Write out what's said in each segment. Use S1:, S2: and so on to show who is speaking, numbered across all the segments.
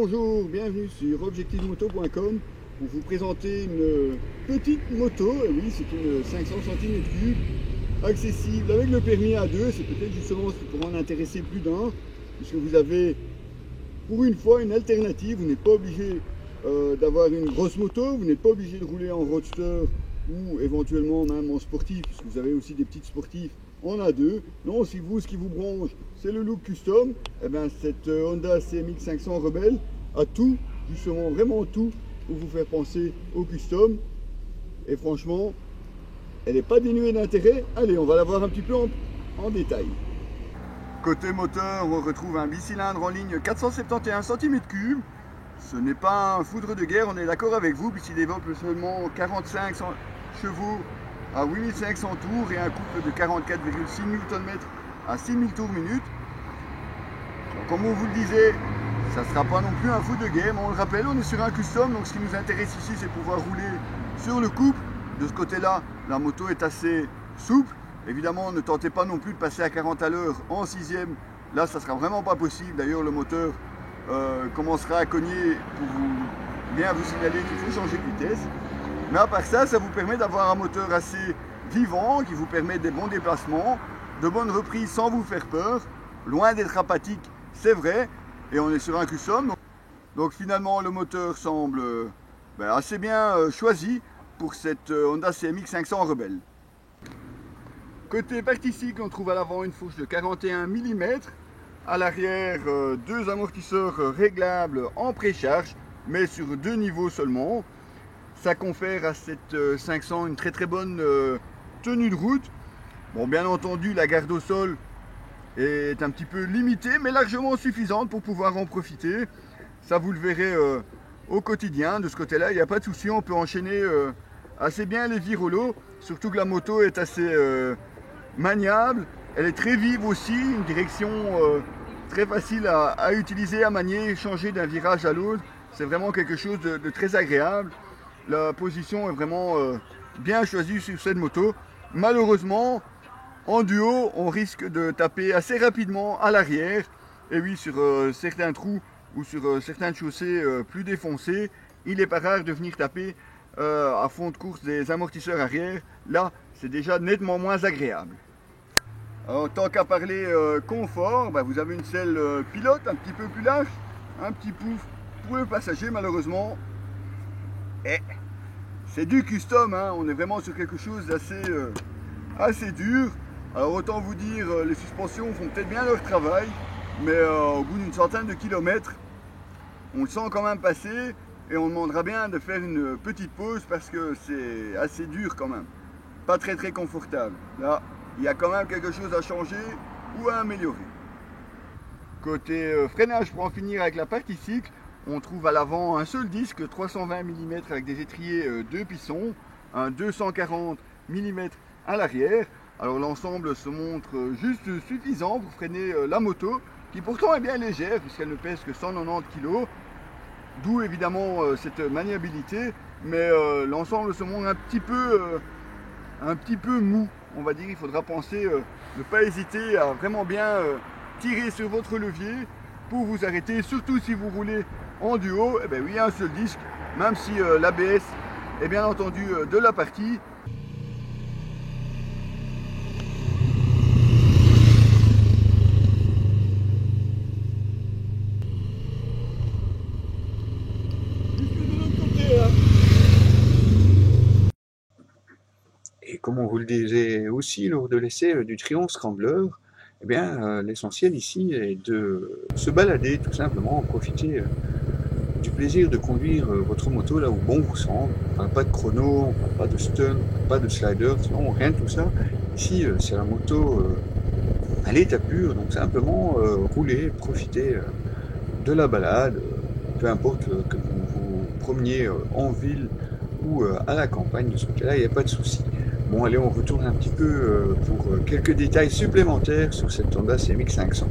S1: Bonjour, bienvenue sur objectivemoto.com pour vous présenter une petite moto. Oui, c'est une 500 cm3 accessible avec le permis A2. C'est peut-être justement ce qui pourra en intéresser plus d'un, puisque vous avez pour une fois une alternative. Vous n'êtes pas obligé d'avoir une grosse moto, vous n'êtes pas obligé de rouler en roadster ou éventuellement même en sportif, puisque vous avez aussi des petites sportifs en A2. Non, si vous, ce qui vous branche, c'est le look custom, et bien cette Honda CMX 500 Rebelle a tout, justement vraiment tout, pour vous faire penser au custom. Et franchement, elle n'est pas dénuée d'intérêt. Allez, on va la voir un petit peu en détail. Côté moteur, on retrouve un bicylindre en ligne 471 cm3. Ce n'est pas un foudre de guerre, on est d'accord avec vous, puisqu'il développe seulement 45 chevaux à 8500 tours et un couple de 44,6 Nm à 6000 tours minute. Donc, comme on vous le disait, ça ne sera pas non plus un foudre de guerre, mais on le rappelle, on est sur un custom, donc ce qui nous intéresse ici, c'est pouvoir rouler sur le couple. De ce côté-là, la moto est assez souple. Évidemment, ne tentez pas non plus de passer à 40 à l'heure en 6e. Là, ça ne sera vraiment pas possible. D'ailleurs, le moteur commencera à cogner pour bien vous signaler qu'il faut changer de vitesse. Mais à part ça, ça vous permet d'avoir un moteur assez vivant, qui vous permet des bons déplacements, de bonnes reprises sans vous faire peur, loin d'être apathique, c'est vrai, et on est sur un custom. Donc finalement, le moteur semble assez bien choisi pour cette Honda CMX 500 Rebelle. Côté partie cycle, on trouve à l'avant une fourche de 41 mm, à l'arrière deux amortisseurs réglables en précharge, mais sur deux niveaux seulement. Ça confère à cette 500 une très bonne tenue de route. Bon, bien entendu, la garde au sol est un petit peu limitée, mais largement suffisante pour pouvoir en profiter. Ça, vous le verrez au quotidien. De ce côté-là, il n'y a pas de souci, on peut enchaîner assez bien les virolos, surtout que la moto est assez maniable. Elle est très vive aussi, une direction très facile à utiliser, à manier, changer d'un virage à l'autre. C'est vraiment quelque chose de très agréable. La position est vraiment bien choisie sur cette moto. Malheureusement, en duo, on risque de taper assez rapidement à l'arrière. Et oui, sur certains trous ou sur certaines chaussées plus défoncées, il n'est pas rare de venir taper à fond de course des amortisseurs arrière. Là, c'est déjà nettement moins agréable. Alors, tant qu'à parler confort, vous avez une selle pilote un petit peu plus lâche, un petit pouf pour le passager malheureusement. Et c'est du custom, hein. On est vraiment sur quelque chose d'assez assez dur. Alors autant vous dire, les suspensions font peut-être bien leur travail, mais au bout d'une centaine de kilomètres, on le sent quand même passer et on demandera bien de faire une petite pause parce que c'est assez dur quand même. Pas très confortable. Là, il y a quand même quelque chose à changer ou à améliorer. Côté freinage, pour en finir avec la partie cycle, on trouve à l'avant un seul disque 320 mm avec des étriers 2 pistons, un 240 mm à l'arrière. Alors l'ensemble se montre juste suffisant pour freiner la moto, qui pourtant est bien légère puisqu'elle ne pèse que 190 kg, d'où évidemment cette maniabilité, mais l'ensemble se montre un petit peu mou, on va dire. Il faudra penser, ne pas hésiter à vraiment bien tirer sur votre levier pour vous arrêter, surtout si vous roulez en duo. Et bien oui, un seul disque, même si l'ABS est bien entendu de la partie.
S2: Et comme on vous le disait aussi lors de l'essai du Triumph Scrambler, eh bien, l'essentiel ici est de se balader, tout simplement, profiter du plaisir de conduire votre moto là où bon vous semble. On ne parle pas de chrono, on ne parle pas de stun, on ne parle pas de slider, non, rien de tout ça. Ici, c'est la moto à l'état pur, donc simplement rouler, profiter de la balade, peu importe que vous vous promeniez en ville ou à la campagne, de ce côté-là, il n'y a pas de souci. Bon, allez, on retourne un petit peu pour quelques détails supplémentaires sur cette Honda CMX 500.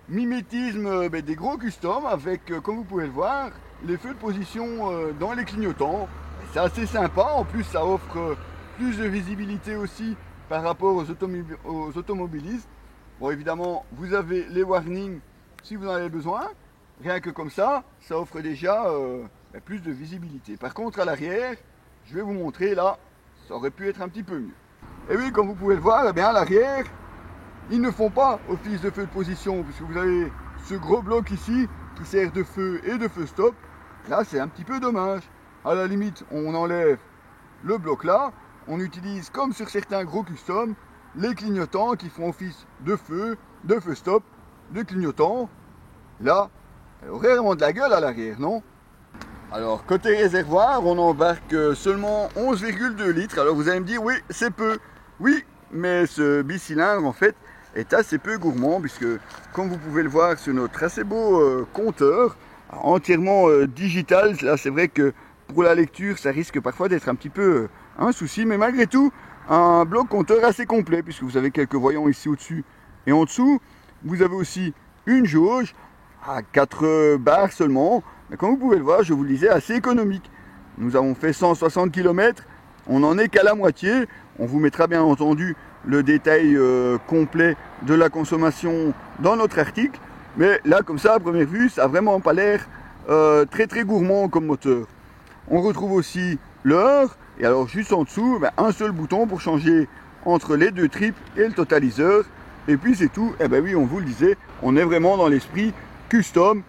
S1: Mimétisme des gros customs avec, comme vous pouvez le voir, les feux de position dans les clignotants. C'est assez sympa, en plus ça offre plus de visibilité aussi par rapport aux automobilistes. Bon, évidemment, vous avez les warnings si vous en avez besoin. Rien que comme ça, ça offre déjà plus de visibilité. Par contre, à l'arrière, je vais vous montrer là, ça aurait pu être un petit peu mieux. Et oui, comme vous pouvez le voir, eh bien, à l'arrière, ils ne font pas office de feu de position, puisque vous avez ce gros bloc ici qui sert de feu et de feu stop. Là, c'est un petit peu dommage. À la limite, on enlève le bloc là, on utilise, comme sur certains gros custom, les clignotants qui font office de feu stop, de clignotants. Là, elle aurait vraiment de la gueule à l'arrière, non? Alors, côté réservoir, on embarque seulement 11,2 litres. Alors, vous allez me dire, oui, c'est peu. Oui, mais ce bicylindre, en fait, est assez peu gourmand, puisque, comme vous pouvez le voir sur notre assez beau compteur, entièrement digital, là, c'est vrai que pour la lecture, ça risque parfois d'être un petit peu un souci, mais malgré tout, un bloc compteur assez complet, puisque vous avez quelques voyants ici au-dessus et en dessous. Vous avez aussi une jauge à 4 barres seulement, mais comme vous pouvez le voir, je vous le disais, assez économique. Nous avons fait 160 km, on n'en est qu'à la moitié. On vous mettra bien entendu le détail complet de la consommation dans notre article, mais là, comme ça, à première vue, ça n'a vraiment pas l'air très très gourmand comme moteur. On retrouve aussi l'heure, et alors juste en dessous, un seul bouton pour changer entre les deux tripes et le totaliseur. Et puis c'est tout. Et ben oui, on vous le disait, on est vraiment dans l'esprit custom.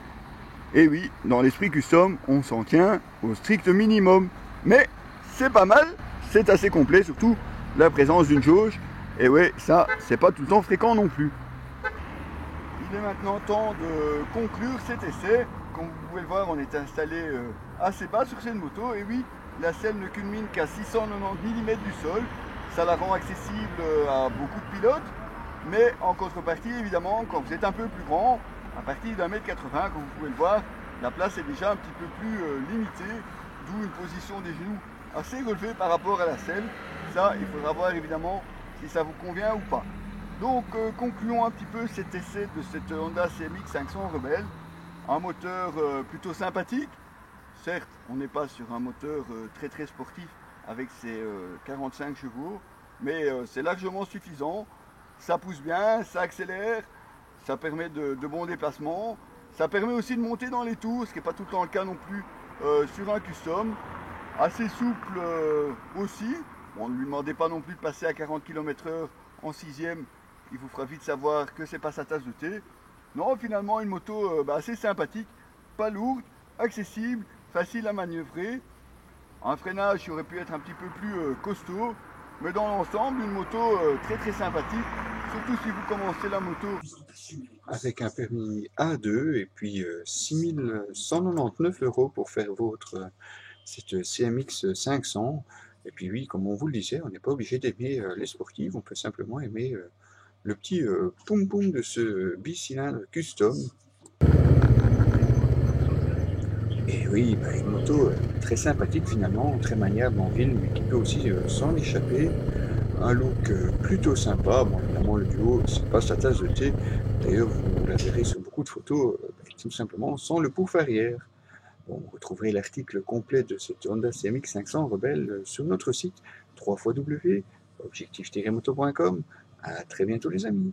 S1: Et oui, dans l'esprit custom, on s'en tient au strict minimum. Mais c'est pas mal, c'est assez complet, surtout la présence d'une jauge. Et ouais, ça, c'est pas tout le temps fréquent non plus. Il est maintenant temps de conclure cet essai. Comme vous pouvez le voir, on est installé assez bas sur cette moto. Et oui, la selle ne culmine qu'à 690 mm du sol. Ça la rend accessible à beaucoup de pilotes. Mais en contrepartie, évidemment, quand vous êtes un peu plus grand, à partir d'1,80 m, comme vous pouvez le voir, la place est déjà un petit peu plus limitée, d'où une position des genoux assez relevée par rapport à la selle. Ça, il faudra voir évidemment si ça vous convient ou pas. Donc, concluons un petit peu cet essai de cette Honda CMX 500 Rebelle. Un moteur plutôt sympathique. Certes, on n'est pas sur un moteur très très sportif avec ses 45 chevaux, mais c'est largement suffisant. Ça pousse bien, ça accélère, ça permet de bons déplacements. Ça permet aussi de monter dans les tours, ce qui n'est pas tout le temps le cas non plus sur un custom. Assez souple aussi. Bon, ne lui demandez pas non plus de passer à 40 km/h en 6ème. Il vous fera vite savoir que c'est pas sa tasse de thé. Non, finalement, une moto assez sympathique, pas lourde, accessible, facile à manœuvrer. Un freinage qui aurait pu être un petit peu plus costaud. Mais dans l'ensemble, une moto très très sympathique, surtout si vous commencez la moto.
S2: Avec un permis A2 et puis 6 199 € pour faire votre cette CMX 500. Et puis oui, comme on vous le disait, on n'est pas obligé d'aimer les sportives, on peut simplement aimer le petit poum poum de ce bicylindre custom. Et oui, une moto très sympathique finalement, très maniable en ville, mais qui peut aussi s'en échapper. Un look plutôt sympa. Bon, évidemment, le duo, c'est pas sa tasse de thé. D'ailleurs, vous la verrez sur beaucoup de photos, tout simplement sans le pouf arrière. Bon, vous retrouverez l'article complet de cette Honda CMX 500 Rebelle sur notre site www.objectif-moto.com. À très bientôt les amis.